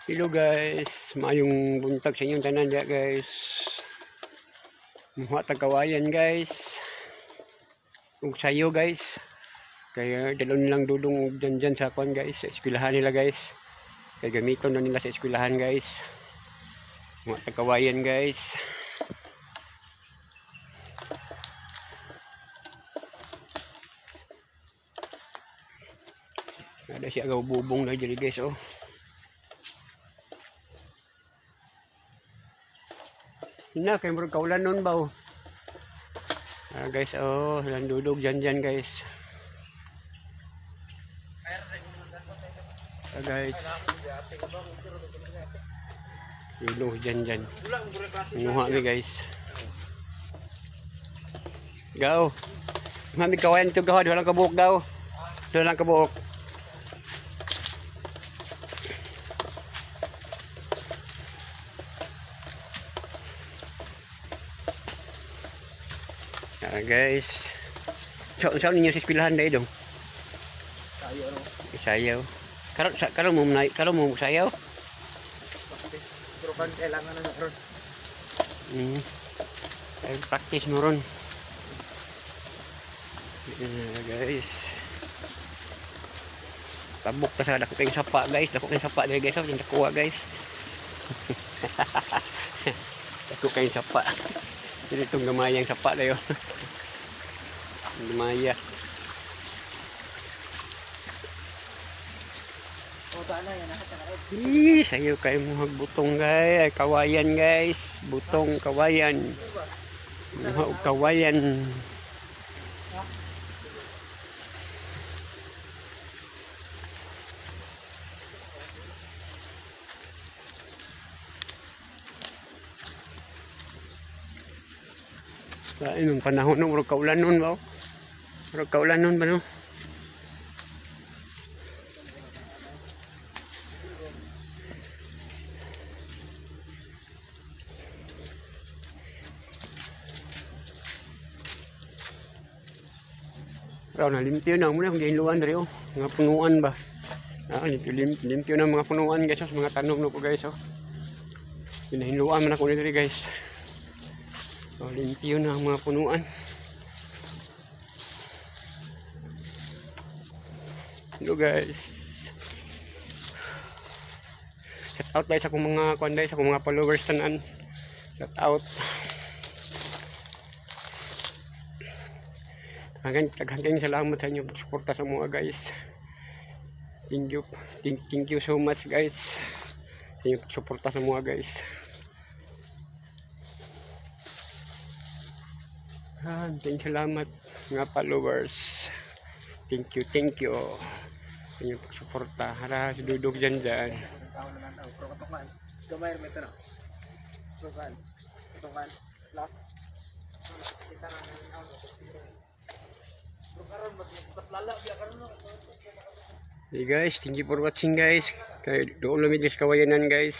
Hello guys, maayong buntag sa inyong tanan dia guys. Muha tagawayan guys. Ug sayo guys. Kaya dalon nilang dudong dyan sa kwan guys, sa eskwelahan nila guys. Kaya gamiton na nila sa eskwelahan guys. Muha tagawayan guys. Ada siya agaw bubong na dyan guys oh. Hina kay murag kaulan nun ba oh. Guys oh, ilang dudog dyan guys. Guys. Dudog dyan. Nguha mi guys. Gaw. Mami kawayan ito gaw, walang kabuok daw. Walang kabuok. Guys, saan ninyo sa eskwelahan dahil dong? Sayaw no? Sayaw. Karo mo sayaw? Practice. Pero kan kailangan na ron. Practice mo ron. Guys. Tabok ka sa dako kayong sapa guys. Dako kayong sapa dahil guys. Yung nakuha guys. Dako kayong sapa. Jadi itong gamayang sapa na yun. Gamaya. Sayo kayo muhag butong guys. Kawayan guys. Butong kawayan. Muhag kawayan. Nung panahon nung murag kaulan nun ba? Murag kaulan nun ba no? Raw na limpyo na muna kung giinluan dari oh. Mga punuan ba? Limpyo na mga punuan guys, mga tanom no po guys oh. Pinahinluan man ako diri guys. Oh, limpyo na ang mga punuan. Hello guys. Shout out guys sa akong mga konday, sa akong mga followers tanan. Shout out. Hanggang salamat sa inyo suporta sa mga guys. Thank you so much guys. Sa inyo suporta sa mga guys. Thank you salamat mga followers. Thank you sa inyong pagsuporta. Hara si dudog dyan Gamay may tanong. Katungan. Plus. Kita na mas lala biya karon. Hey guys, thank you for watching guys. Kay doon lumidis kawayanan guys.